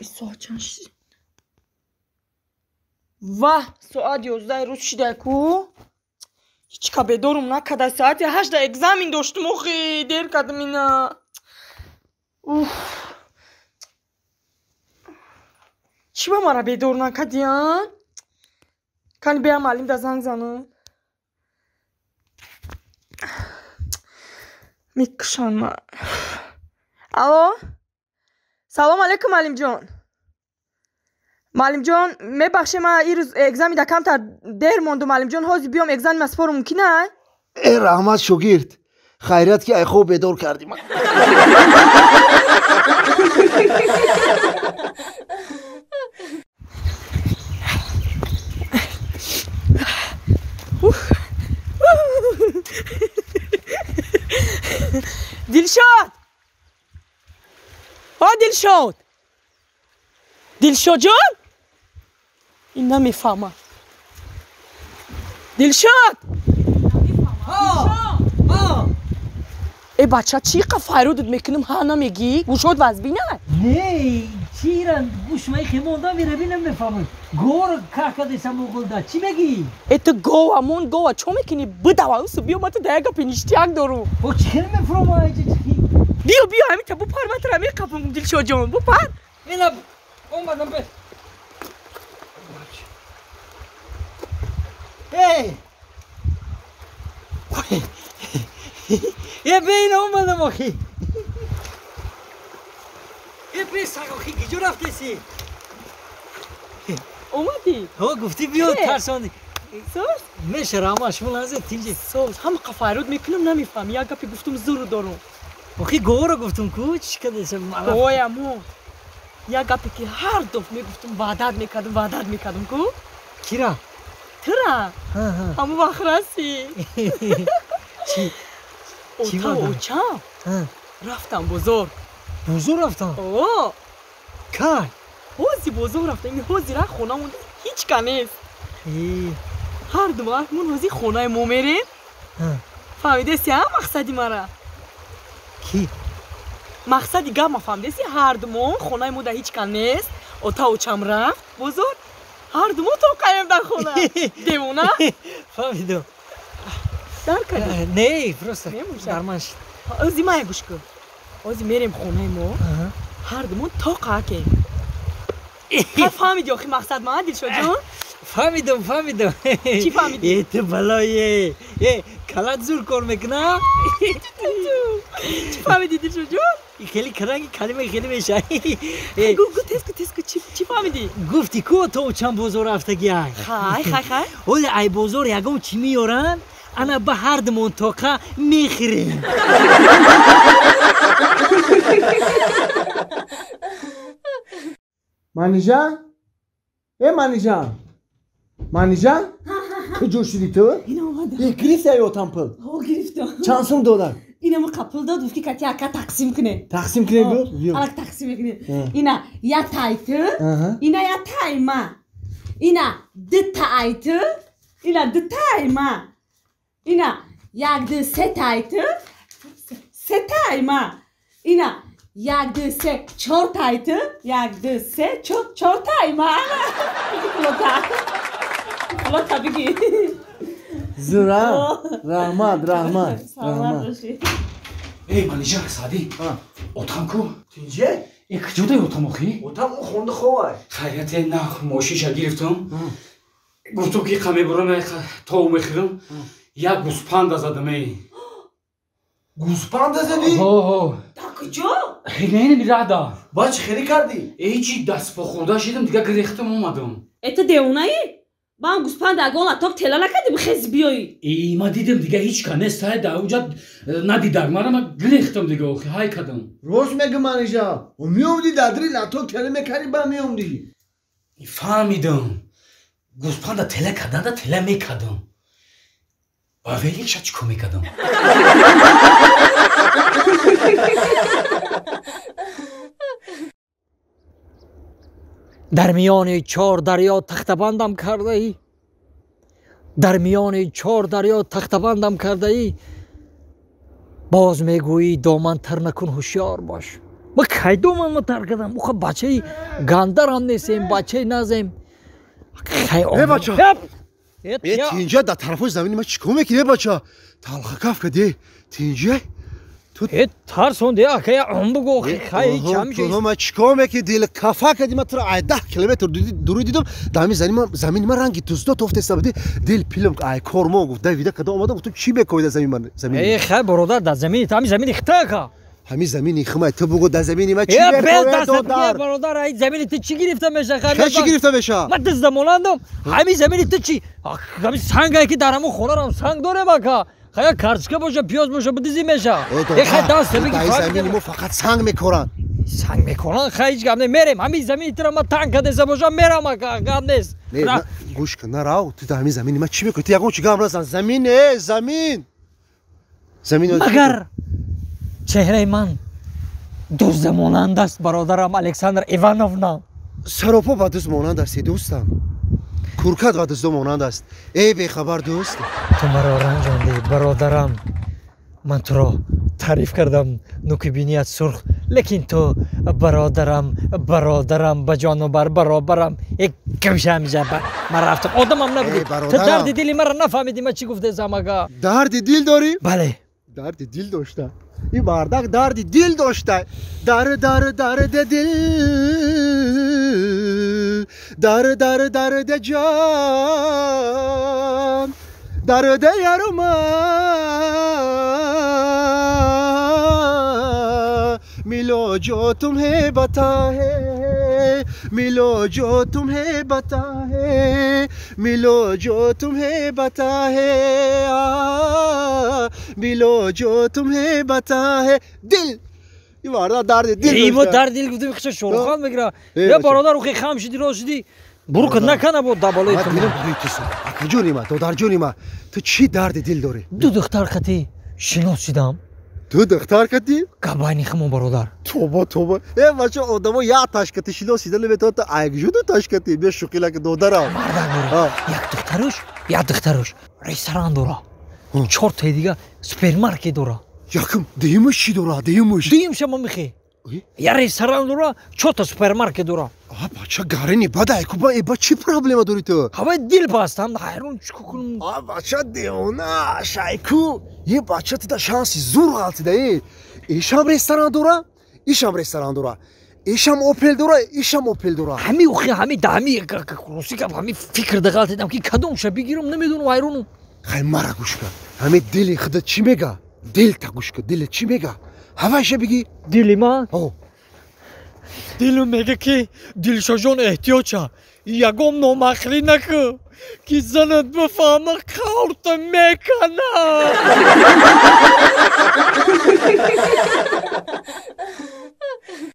ساعت چند شد؟ واه ساعت 11 روز شده کو هیچ که بدارم نکده ساعت 8 اگزامین داشتم اخی دیر کردم اینا چی با مرا بدار نکدیان؟ کنی بیا معلم دا زنگ زنم میکشن من الو سلام علیکم معلم جان معلم جان میبخشه من این روز اگزامی دا کمتر دیر مونده معلم جان حاضر بیام اگزامی مسپار ممکنه؟ ای رحمت شگرد خیرت که ای خوب بدار کردیم دلشاد دلشاد دلشاد جان این نمیفهمه دلشاد ای بچه چی قفایرودت میکنم ها نمیگی گوشت وزبینه نه چیرن گوش مای خیموندا میره بینم میفهمم گور کاکدسم مغولدا چی میگی ای تو گوامون گوا چو میکنی بدوا اوسو بیو مت دایگا پینیشتیاک دارو او چی میفهمم بیا همین تا بو پار متر می قپم دلشاد جان بو پار اینا اومدم به ای یه بین اومدم آخی یه پیس آخی گیجو رفته سی اومدی؟ ها گفتی بیا ترساندی سوز؟ میشه راما شما لازم تینجی سوز هم قفایرود میکنم نمیفهم یا گپی گفتم زور دارم آخی گورا گفتم کو چی کدشم گویمو یا گپی که هر دفعه میگفتم وعدت میکردم کو کیرا ترا همو بخراسی چی اوچا رفتم بزرگ رفتم اوه کار حوزی بزرگ رفتم این حوزی را خونه مونده هیچ کنیست هر دو ماه من حوزی خونه مو میریم فهمیده سی هم مقصدی مرا کی؟ مقصدی گم ما فهمیده سی هر دو ماه خونه مو ده هیچ کنیست اوتا اوچم رفت بزرگ هر دو ماه تو قیم در خونه دیمونه فهمیدم در کنی؟ نه فرسته درمانش اوزی مای گوش کن اوزی میریم خونه مو هر دو ماه تو قاکه فهمیدی آخی مقصد ما دلشاد جان؟ فهمیدم چی فهمیدی؟ ای تو بلایه کلت زور کار میکنه چی فهمیدی دلشاد جان؟ خیلی کرنگی کلمه خیلی میشه گو تسکو چی فهمیدی؟ گفتی کو تو چند بزرگ رفتگی های خای ولی ای بزرگ یکم چی میارن انا به هر دو منطقه میخریم منیجان؟ منیجان؟ کجا شدی تو؟ این آمده گرفت یا تمپل؟ گرفتم چند سوم دادن؟ اینم قپل داد گفت که کتی اکا تقسیم کنه تقسیم کنه گفت؟ الک تقسیم کنه اینا یا تایتو اینا یا تایما اینا دو تایتو اینا دو تایما اینا یک دو سه تایتو سه تایما اینا یک دو سه چهار تایتو یک دو سه چهار تایما خلاص بگی زورا رحمت ای منیجان سادی اتام کو تینجه؟ ای کجا اتام آخی؟ اتام خونده خواه خیلیت نه ماشیشا گرفتم گفتم که قمه برام تاو میخیرم یک گوسپند زدم ای گوسپند زدی؟ دا کجا؟ خیلی نمیرادا باچ خیلی کردی؟ ای چی دست پا خورده شدم دیگه گریختم اومدم ات دیونایی؟ با هم گوسپند اگه اتاق تلا نکردی بخیز بیایی ای ما دیدم دیگه هیچ کنه سای دا اونجا ندیدم ما گریختم دیگه اوخی های کدم روز میگه منیجا و میومدی دادری لاتو کلمه کردی با میومدی فهمیدم گوسپند تله کردن دا تله میکردم و ولی شد چکو میکردم در میان 4 دریا تختبندم کرده ای در میان 4 دریا تختبندم کرده ای باز میگویی دامن تر نکن هوشیار باش ما کی دامن تر کردم اوخه بچه گاندر هم نیستیم بچه نزیم بچه اینجا در طرف زمین ما چیکار میکنی بچه تلخ کف کردی اینجا ترسون دی اخی ام بگو خیلی کم شد تو ما چیکار میکنی دل کفا کردی ما تو 10 کیلومتر دور دیدم دمی زمین ما رنگی توستا توفت استبدی دل پیلم ای کورما گفت ویدا کدا اومدم تو چی میکنی در زمین من زمین ای خیلی برادر در زمین تو همین زمین اختاکا همین زمینی خمه تو بگو در زمینی ما چی میکنی برادر این زمین تو چی گرفته میشه خیلی چی گرفته میشه من دست مولندم همین زمین تو چی همین سنگی که درمو خونه رم سنگ داره باکا خیلی کارچکه باشه پیاز باشه بدیزی میشه خیلی دست بگی زمینی ما فقط سنگ میکنن سنگ میکنن خیلی گم میریم همین زمین تو ما تانک دست باشه میرم آقا گم نیست گوش کن نراو تو همین زمینی ما چی میکنی تو یکون چی گم رسن زمین مگر چهره من دوست مانند است برادرم الکساندر ایوانونا سراپا با دوست مانند است دوستم کورکت با دوست مانند است ای بی خبر دوست تو مرا رنجاندی برادرم من تو را تعریف کردم نوک بینیت سرخ لیکن تو برادرم بجان و برابرم یک کمشه همیشه من رفتم آدمم نبودی تو درد دلی مرا نفهمیدی من چی گفته زمگا درد دل داری؟ بله درد دل داشته این بردک درد دل داشته درد دل درد جان درد یارما मिलो जो तुम्हें बता है मिलो जो तुम्हें बता है मिलो जो तुम्हें बता है मिलो जो तुम्हें बता है दिल ये वाला दर्द दिल ای با درد دل گفتم خش شروخان میگیره یا برادر رو خام شدی رو شدی برو که نکنه با دبالای تو دیدم تو اکجونی ما تو درجونی ما تو چی درد دل داری دو دختر خطی شناسیدم تو دختر کردی؟ کابانی خمو برادر توبه ای بچه آدمو یا تاش کتی شناسیدن به تو تا ایگجو تاش کتی به شوخیلا که دودرا مردم یک دخترش رستوران داره 4 تا دیگه سوپرمارکت داره یکم دیمش چی داره دیم شما میخی یا رستوران داره 4 تا سوپرمارکت داره بچه گارنی بده کوبا ای با چی پرابلم داری تو هوا دل باستم حیران چیکار کنم بچه دیونا شایکو یه بچه تا شانسی زور غلطی ده ایشم رستوران داره ایشم اوپل داره همی اوخی همی دامی کروسی که همی فکر ده غلطی دم که کدوم شه بگیرم نمیدونم حیرانم خیلی مرا گوش کن همی دلی خودت چی میگه دل تا گوش کن دل چی میگه هواشه بگی دلی من دلم میگه که دلشجان احتیاجه یکم نامخلی نکن که زنت بفهمه کارت میکنه